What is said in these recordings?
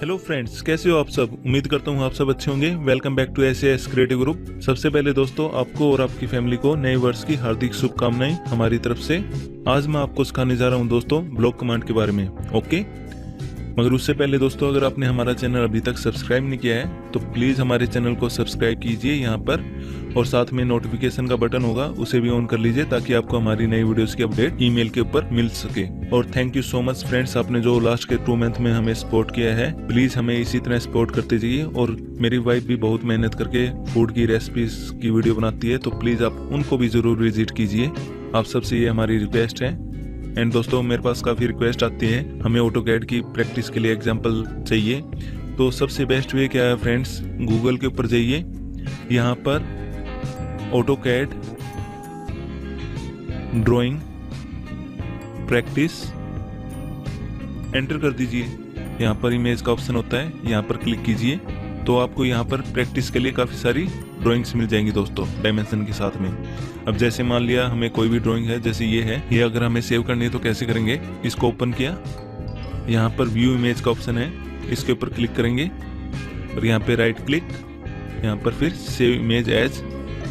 Hello friends, कैसे हो आप सब। उम्मीद करता हूँ आप सब अच्छे होंगे। Welcome back to S creative group. सबसे पहले दोस्तों, आपको और आपकी फैमिली को नए वर्ष की हार्दिक शुभकामनाएं हमारी तरफ से। आज मैं आपको सिखाने जा रहा हूँ दोस्तों ब्लॉक कमांड के बारे में। ओके, मगर उससे पहले दोस्तों, अगर आपने हमारा चैनल अभी तक सब्सक्राइब नहीं किया है तो प्लीज़ हमारे चैनल को सब्सक्राइब कीजिए यहाँ पर, और साथ में नोटिफिकेशन का बटन होगा उसे भी ऑन कर लीजिए ताकि आपको हमारी नई वीडियोस की अपडेट ईमेल के ऊपर मिल सके। और thank you so much friends, आपने जो लास्ट के 2 मंथ में हमें सपोर्ट किया है, प्लीज़ हमें इसी तरह सपोर्ट करते जाइए। और मेरी वाइफ भी बहुत मेहनत करके फूड की रेसिपीज की वीडियो बनाती है, तो प्लीज़ आप उनको भी ज़रूर विजिट कीजिए। आप सबसे ये हमारी रिक्वेस्ट है। एंड दोस्तों, मेरे पास काफ़ी रिक्वेस्ट आती है, हमें ऑटोकैड की प्रैक्टिस के लिए एग्जाम्पल चाहिए। तो सबसे बेस्ट वे क्या है फ्रेंड्स, गूगल के ऊपर जाइए, यहाँ पर ऑटोकैड ड्राइंग प्रैक्टिस एंटर कर दीजिए। यहाँ पर इमेज का ऑप्शन होता है, यहाँ पर क्लिक कीजिए तो आपको यहाँ पर प्रैक्टिस के लिए काफ़ी सारी ड्राइंग्स मिल जाएंगी दोस्तों, डायमेंशन के साथ में। अब जैसे मान लिया हमें कोई भी ड्राइंग है, जैसे ये है, ये अगर हमें सेव करनी है तो कैसे करेंगे। इसको ओपन किया, यहाँ पर व्यू इमेज का ऑप्शन है, इसके ऊपर क्लिक करेंगे और यहाँ पे राइट क्लिक, यहाँ पर फिर सेव इमेज एज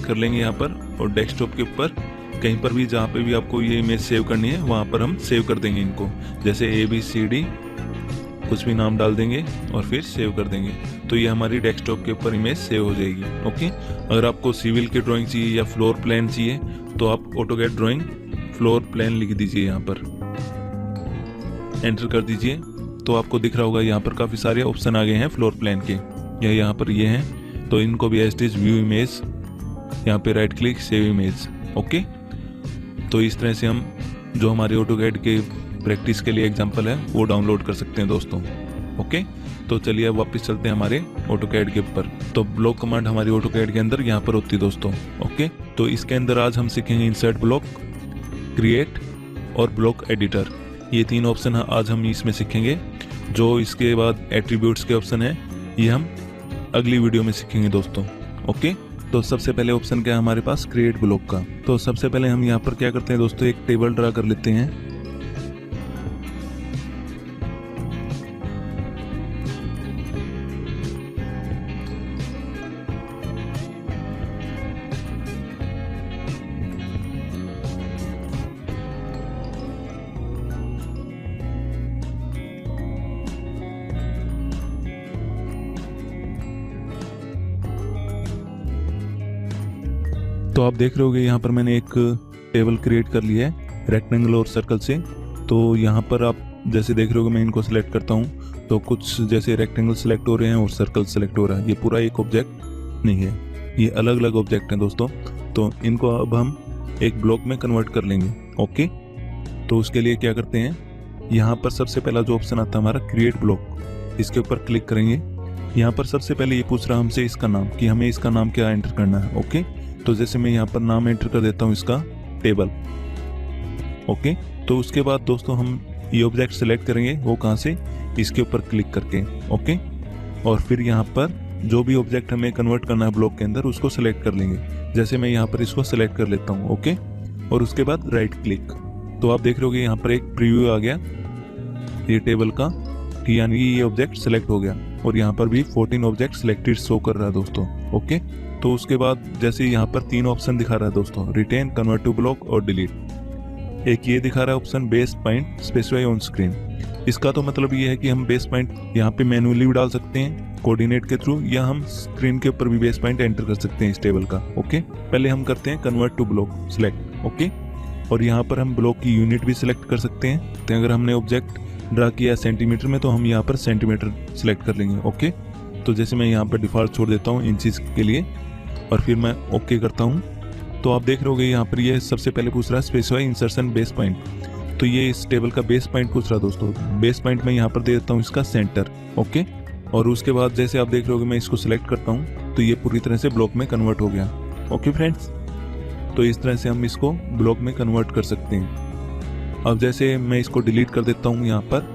कर लेंगे यहाँ पर, और डेस्कटॉप के ऊपर कहीं पर भी जहाँ पे भी आपको ये इमेज सेव करनी है वहाँ पर हम सेव कर देंगे इनको। जैसे ABCD कुछ भी नाम डाल देंगे और फिर सेव कर देंगे, तो ये हमारी डेस्कटॉप के ऊपर इमेज सेव हो जाएगी। ओके, अगर आपको सिविल की ड्राइंग चाहिए या फ्लोर प्लान चाहिए तो आप ऑटोकैड ड्राइंग फ्लोर प्लान लिख दीजिए, यहाँ पर एंटर कर दीजिए तो आपको दिख रहा होगा यहाँ पर काफ़ी सारे ऑप्शन आ गए हैं फ्लोर प्लान के, या यहाँ पर ये हैं, तो इनको भी as it is view image, यहाँ पे right click save image. Okay, तो इस तरह से हम जो हमारे ऑटोकैड के प्रैक्टिस के लिए एग्जांपल है वो डाउनलोड कर सकते हैं दोस्तों। ओके, तो चलिए अब वापस चलते हैं हमारे ऑटोकैड के ऊपर। तो ब्लॉक कमांड हमारी ऑटोकैड के अंदर यहाँ पर होती है दोस्तों। ओके, तो इसके अंदर आज हम सीखेंगे इंसर्ट ब्लॉक, क्रिएट और ब्लॉक एडिटर। ये 3 ऑप्शन आज हम इसमें सीखेंगे। जो इसके बाद एट्रीब्यूट्स के ऑप्शन है ये हम अगली वीडियो में सीखेंगे दोस्तों। ओके, तो सबसे पहले ऑप्शन क्या है हमारे पास, क्रिएट ब्लॉक का। तो सबसे पहले हम यहाँ पर क्या करते हैं दोस्तों, एक टेबल ड्रा कर लेते हैं। तो आप देख रहे होगे यहाँ पर मैंने एक टेबल क्रिएट कर लिया है रेक्टेंगल और सर्कल से। तो यहाँ पर आप जैसे देख रहे होगे, मैं इनको सिलेक्ट करता हूँ तो कुछ जैसे रेक्टेंगल सिलेक्ट हो रहे हैं और सर्कल सिलेक्ट हो रहा है। ये पूरा एक ऑब्जेक्ट नहीं है, ये अलग अलग ऑब्जेक्ट हैं दोस्तों। तो इनको अब हम एक ब्लॉक में कन्वर्ट कर लेंगे। ओके, तो उसके लिए क्या करते हैं, यहाँ पर सबसे पहला जो ऑप्शन आता है हमारा क्रिएट ब्लॉक, इसके ऊपर क्लिक करेंगे। यहाँ पर सबसे पहले ये पूछ रहा है हमसे इसका नाम, कि हमें इसका नाम क्या एंटर करना है। ओके, तो जैसे मैं यहाँ पर नाम एंटर कर देता हूँ इसका टेबल। ओके, तो उसके बाद दोस्तों हम ये ऑब्जेक्ट सेलेक्ट करेंगे, वो कहाँ से, इसके ऊपर क्लिक करके। ओके, और फिर यहाँ पर जो भी ऑब्जेक्ट हमें कन्वर्ट करना है ब्लॉक के अंदर उसको सेलेक्ट कर लेंगे। जैसे मैं यहाँ पर इसको सेलेक्ट कर लेता हूँ। ओके, और उसके बाद राइट क्लिक, तो आप देख रहे होगे यहाँ पर एक प्रीव्यू आ गया ये टेबल का, कि यानी ये ऑब्जेक्ट सेलेक्ट हो गया, और यहाँ पर भी 14 ऑब्जेक्ट सिलेक्टेड शो कर रहा है दोस्तों। ओके, तो उसके बाद जैसे यहाँ पर 3 ऑप्शन दिखा रहा है दोस्तों, रिटेन, कन्वर्ट टू ब्लॉक और डिलीट। एक ये दिखा रहा है option base point specify on screen. इसका तो मतलब ये है कि हम बेस पॉइंट यहाँ पे मैन्युअली भी डाल सकते हैं कोऑर्डिनेट के थ्रू, या हम स्क्रीन के ऊपर भी बेस पॉइंट एंटर कर सकते हैं इस टेबल का। ओके, पहले हम करते हैं convert to block select. Okay, और यहाँ पर हम ब्लॉक की यूनिट भी सिलेक्ट कर सकते हैं। तो अगर हमने ऑब्जेक्ट ड्रा किया सेंटीमीटर में तो हम यहाँ पर सेंटीमीटर सिलेक्ट कर लेंगे। ओके, तो जैसे मैं यहाँ पर डिफॉल्ट छोड़ देता हूँ इंचेस के लिए, और फिर मैं ओके करता हूँ। तो आप देख रहे होगे यहाँ पर ये सबसे पहले पूछ रहा है स्पेसिफाई इंसर्शन बेस पॉइंट, तो ये इस टेबल का बेस पॉइंट पूछ रहा है दोस्तों। बेस पॉइंट मैं यहाँ पर दे देता हूँ इसका सेंटर। ओके, और उसके बाद जैसे आप देख रहे होगे मैं इसको सिलेक्ट करता हूँ तो ये पूरी तरह से ब्लॉक में कन्वर्ट हो गया। ओके फ्रेंड्स, तो इस तरह से हम इसको ब्लॉक में कन्वर्ट कर सकते हैं। अब जैसे मैं इसको डिलीट कर देता हूँ यहाँ पर,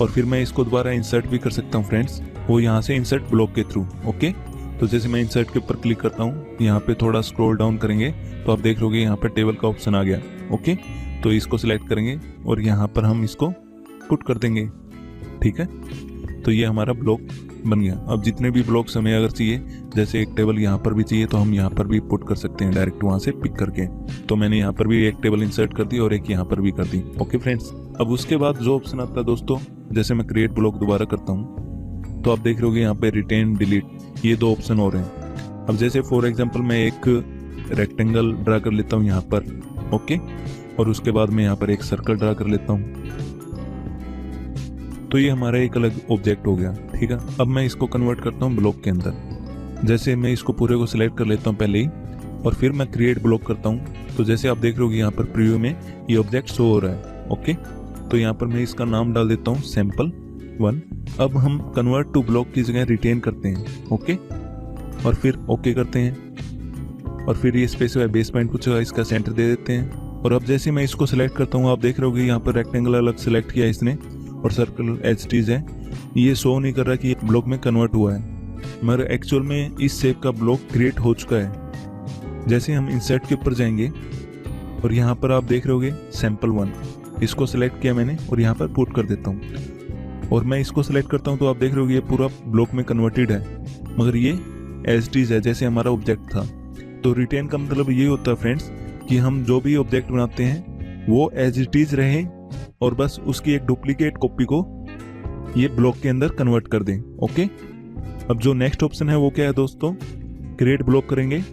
और फिर मैं इसको दोबारा इंसर्ट भी कर सकता हूँ फ्रेंड्स, वो यहाँ से इंसर्ट ब्लॉक के थ्रू। ओके, तो जैसे मैं इंसर्ट के ऊपर क्लिक करता हूँ, यहाँ पे थोड़ा स्क्रॉल डाउन करेंगे तो आप देख लोगे यहाँ पर टेबल का ऑप्शन आ गया। ओके, तो इसको सिलेक्ट करेंगे और यहाँ पर हम इसको पुट कर देंगे। ठीक है, तो ये हमारा ब्लॉक बन गया। अब जितने भी ब्लॉक्स हमें अगर चाहिए, जैसे एक टेबल यहाँ पर भी चाहिए तो हम यहाँ पर भी पुट कर सकते हैं डायरेक्ट वहाँ से पिक करके। तो मैंने यहाँ पर भी एक टेबल इंसर्ट कर दी और एक यहाँ पर भी कर दी। ओके फ्रेंड्स, अब उसके बाद जो ऑप्शन आता है दोस्तों, जैसे मैं क्रिएट ब्लॉक दोबारा करता हूँ तो आप देख रहे होगे यहाँ पे रिटेन डिलीट, ये 2 ऑप्शन हो रहे हैं। अब जैसे फॉर एग्जाम्पल मैं एक रेक्टेंगल ड्रा कर लेता हूँ यहाँ पर, ओके, और उसके बाद मैं यहाँ पर एक सर्कल ड्रा कर लेता हूँ, तो ये हमारा एक अलग ऑब्जेक्ट हो गया। ठीक है, अब मैं इसको कन्वर्ट करता हूँ ब्लॉक के अंदर। जैसे मैं इसको पूरे को सिलेक्ट कर लेता हूँ पहले ही, और फिर मैं क्रिएट ब्लॉक करता हूँ। तो जैसे आप देख रहे हो यहाँ पर प्रीव्यू में ये ऑब्जेक्ट शो हो रहा है। ओके, तो यहाँ पर मैं इसका नाम डाल देता हूँ sample1। अब हम कन्वर्ट टू ब्लॉक की जगह रिटेन करते हैं, ओके, और फिर ओके करते हैं, और फिर ये स्पेसिफाई बेस पॉइंट कुछ इसका सेंटर दे देते हैं। और अब जैसे मैं इसको सिलेक्ट करता हूँ, आप देख रहे होगे यहाँ पर रेक्टेंगल अलग सिलेक्ट किया इसने और सर्कल एचटीज है, ये शो नहीं कर रहा कि ये ब्लॉक में कन्वर्ट हुआ है, मगर एक्चुअल में इस शेप का ब्लॉक क्रिएट हो चुका है। जैसे हम इंसर्ट के ऊपर जाएंगे और यहाँ पर आप देख रहे होगे sample1, इसको सिलेक्ट किया मैंने और यहाँ पर पुट कर देता हूँ, और मैं इसको सिलेक्ट करता हूँ तो आप देख रहे होगे ये पूरा ब्लॉक में कन्वर्टेड है, मगर ये एज इट इज है जैसे हमारा ऑब्जेक्ट था। तो रिटेन का मतलब ये होता है फ्रेंड्स कि हम जो भी ऑब्जेक्ट बनाते हैं वो एज इट इज रहे और बस उसकी एक डुप्लीकेट कॉपी को ये ब्लॉक के अंदर कन्वर्ट कर दें। ओके, अब जो नेक्स्ट ऑप्शन है वो क्या है दोस्तों, क्रिएट ब्लॉक करेंगे,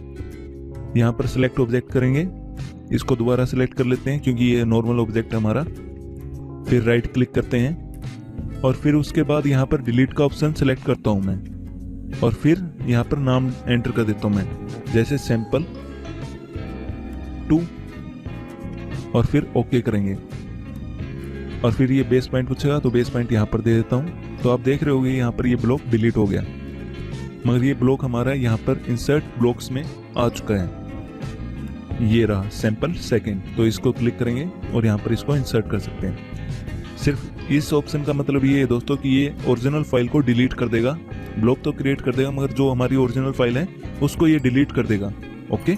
यहाँ पर सिलेक्ट ऑब्जेक्ट करेंगे, इसको दोबारा सिलेक्ट कर लेते हैं क्योंकि ये नॉर्मल ऑब्जेक्ट है हमारा, फिर राइट क्लिक करते हैं और फिर उसके बाद यहाँ पर डिलीट का ऑप्शन सिलेक्ट करता हूँ मैं, और फिर यहाँ पर नाम एंटर कर देता हूँ मैं, जैसे sample2, और फिर ओके करेंगे, और फिर ये बेस पॉइंट पूछेगा तो बेस पॉइंट यहाँ पर दे देता हूँ। तो आप देख रहे होगे यहाँ पर ये ब्लॉक डिलीट हो गया, मगर ये ब्लॉक हमारा यहाँ पर इंसर्ट ब्लॉक्स में आ चुका है, ये रहा sample second। तो इसको क्लिक करेंगे और यहाँ पर इसको इंसर्ट कर सकते हैं। सिर्फ इस ऑप्शन का मतलब ये है दोस्तों कि ये ओरिजिनल फाइल को डिलीट कर देगा, ब्लॉक तो क्रिएट कर देगा मगर जो हमारी ओरिजिनल फाइल है उसको ये डिलीट कर देगा। ओके,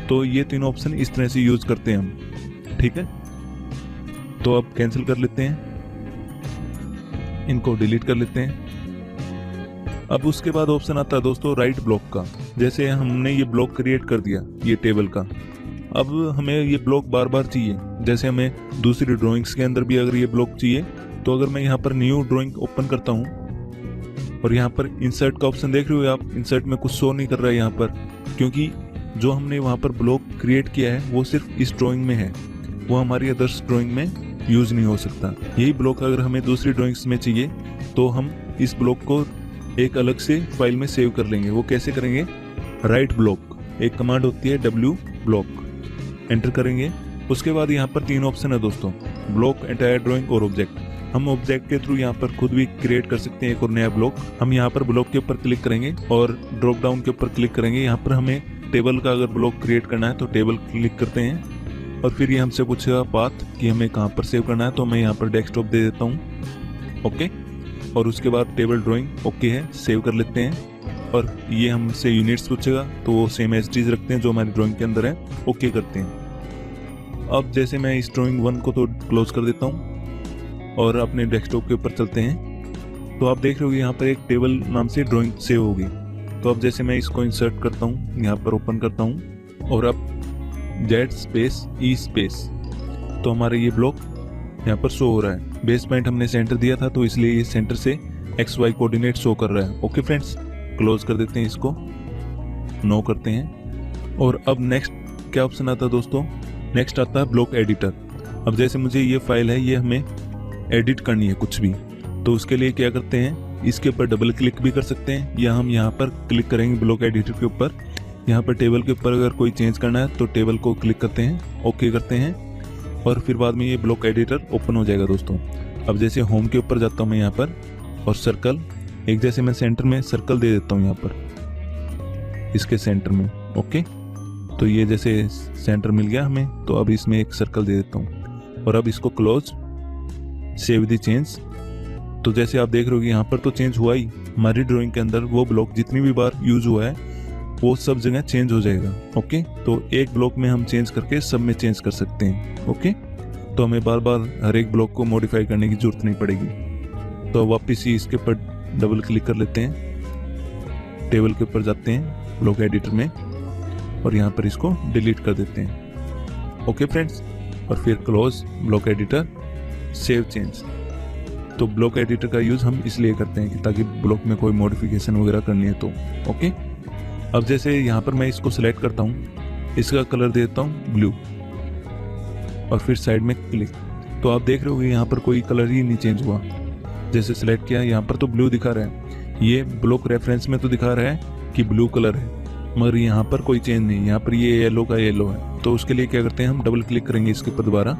तो ये तीनों ऑप्शन इस तरह से यूज करते हैं हम। ठीक है, तो अब कैंसिल कर लेते हैं, इनको डिलीट कर लेते हैं। अब उसके बाद ऑप्शन आता है दोस्तों राइट ब्लॉक का। जैसे हमने ये ब्लॉक क्रिएट कर दिया ये टेबल का, अब हमें ये ब्लॉक बार बार चाहिए, जैसे हमें दूसरी ड्राइंग्स के अंदर भी अगर ये ब्लॉक चाहिए तो अगर मैं यहाँ पर न्यू ड्राइंग ओपन करता हूँ और यहाँ पर इंसर्ट का ऑप्शन देख रहे हो आप, इंसर्ट में कुछ शो नहीं कर रहा है यहाँ पर, क्योंकि जो हमने वहाँ पर ब्लॉक क्रिएट किया है वो सिर्फ इस ड्राइंग में है, वो हमारी अदर्स ड्राइंग में यूज नहीं हो सकता। यही ब्लॉक अगर हमें दूसरी ड्राइंग्स में चाहिए तो हम इस ब्लॉक को एक अलग से फाइल में सेव कर लेंगे। वो कैसे करेंगे, राइट ब्लॉक, एक कमांड होती है w ब्लॉक, एंटर करेंगे। उसके बाद यहाँ पर 3 ऑप्शन है दोस्तों, ब्लॉक, एंटायर ड्राइंग और ऑब्जेक्ट। हम ऑब्जेक्ट के थ्रू यहाँ पर खुद भी क्रिएट कर सकते हैं एक और नया ब्लॉक। हम यहाँ पर ब्लॉक के ऊपर क्लिक करेंगे और ड्रॉप डाउन के ऊपर क्लिक करेंगे। यहाँ पर हमें टेबल का अगर ब्लॉक क्रिएट करना है तो टेबल क्लिक करते हैं और फिर ये हमसे पूछेगा पाथ कि हमें कहाँ पर सेव करना है, तो मैं यहाँ पर डेस्कटॉप दे देता हूँ। ओके, और उसके बाद टेबल ड्राइंग ओके है, सेव कर लेते हैं। और ये हमसे यूनिट्स पूछेगा तो वो सेम एज इट रखते हैं जो हमारी ड्राइंग के अंदर है, ओके करते हैं। अब जैसे मैं इस ड्राइंग 1 को तो क्लोज कर देता हूँ और अपने डेस्कटॉप के ऊपर चलते हैं। तो आप देख रहे हो यहाँ पर एक टेबल नाम से ड्राइंग सेव होगी। तो अब जैसे मैं इसको इंसर्ट करता हूँ, यहाँ पर ओपन करता हूँ और अब Z स्पेस E स्पेस, तो हमारा ये ब्लॉक यहाँ पर शो हो रहा है। बेस पॉइंट हमने सेंटर दिया था तो इसलिए ये सेंटर से XY कोऑर्डिनेट शो कर रहा है। ओके फ्रेंड्स, क्लोज कर देते हैं इसको, नो करते हैं। और अब नेक्स्ट क्या ऑप्शन आता है दोस्तों, नेक्स्ट आता है ब्लॉक एडिटर। अब जैसे मुझे ये फाइल है, ये हमें एडिट करनी है कुछ भी, तो उसके लिए क्या करते हैं, इसके ऊपर डबल क्लिक भी कर सकते हैं या हम यहाँ पर क्लिक करेंगे ब्लॉक एडिटर के ऊपर। यहाँ पर टेबल के ऊपर अगर कोई चेंज करना है तो टेबल को क्लिक करते हैं, ओके करते हैं और फिर बाद में ये ब्लॉक एडिटर ओपन हो जाएगा दोस्तों। अब जैसे होम के ऊपर जाता हूँ मैं यहाँ पर और सर्कल, एक जैसे मैं सेंटर में सर्कल दे देता हूँ यहाँ पर इसके सेंटर में। ओके, तो ये जैसे सेंटर मिल गया हमें, तो अब इसमें एक सर्कल दे देता हूँ और अब इसको क्लोज, सेव द चेंज। तो जैसे आप देख रहे हो यहाँ पर तो चेंज हुआ ही, हमारी ड्राइंग के अंदर वो ब्लॉक जितनी भी बार यूज हुआ है वो सब जगह चेंज हो जाएगा। ओके, तो एक ब्लॉक में हम चेंज करके सब में चेंज कर सकते हैं। ओके, तो हमें बार बार हर एक ब्लॉक को मॉडिफाई करने की जरूरत नहीं पड़ेगी। तो वापस ही इसके ऊपर डबल क्लिक कर लेते हैं, टेबल के ऊपर जाते हैं ब्लॉक एडिटर में और यहाँ पर इसको डिलीट कर देते हैं। ओके फ्रेंड्स, और फिर close block editor, save change. तो ब्लॉक एडिटर का यूज़ हम इसलिए करते हैं कि ताकि ब्लॉक में कोई मॉडिफिकेशन वगैरह करनी है तो। ओके, अब जैसे यहाँ पर मैं इसको सिलेक्ट करता हूँ, इसका कलर देता हूँ ब्लू और फिर साइड में क्लिक। तो आप देख रहे होगे यहाँ पर कोई कलर ही नहीं चेंज हुआ। जैसे सिलेक्ट किया यहाँ पर तो ब्लू दिखा रहा है, ये ब्लॉक रेफरेंस में तो दिखा रहा है कि ब्लू कलर है, मगर यहाँ पर कोई चेंज नहीं, यहाँ पर ये येलो का येलो है। तो उसके लिए क्या करते हैं, हम डबल क्लिक करेंगे इसके ऊपर दोबारा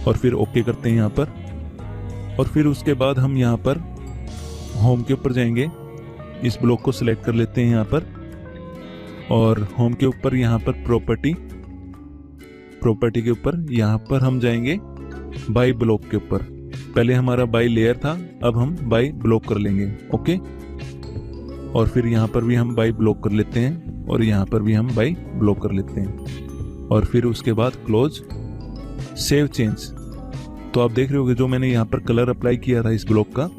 और फिर ओके करते हैं यहाँ पर। और फिर उसके बाद हम यहाँ पर होम के ऊपर जाएंगे, इस ब्लॉक को सिलेक्ट कर लेते हैं यहाँ पर और होम के ऊपर यहाँ पर प्रॉपर्टी के ऊपर यहाँ पर हम जाएंगे बाय ब्लॉक के ऊपर। पहले हमारा बाय लेयर था, अब हम बाय ब्लॉक कर लेंगे। ओके, और फिर यहाँ पर भी हम बाय ब्लॉक कर लेते हैं और यहाँ पर भी हम बाय ब्लॉक कर लेते हैं और फिर उसके बाद क्लोज, सेव चेंज। तो आप देख रहे होगे जो मैंने यहाँ पर कलर अप्लाई किया था इस ब्लॉक का,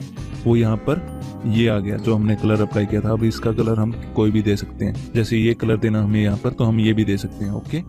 वो यहाँ पर ये आ गया जो हमने कलर अप्लाई किया था। अब इसका कलर हम कोई भी दे सकते हैं, जैसे ये कलर देना हमें यहाँ पर तो हम ये भी दे सकते हैं। ओके।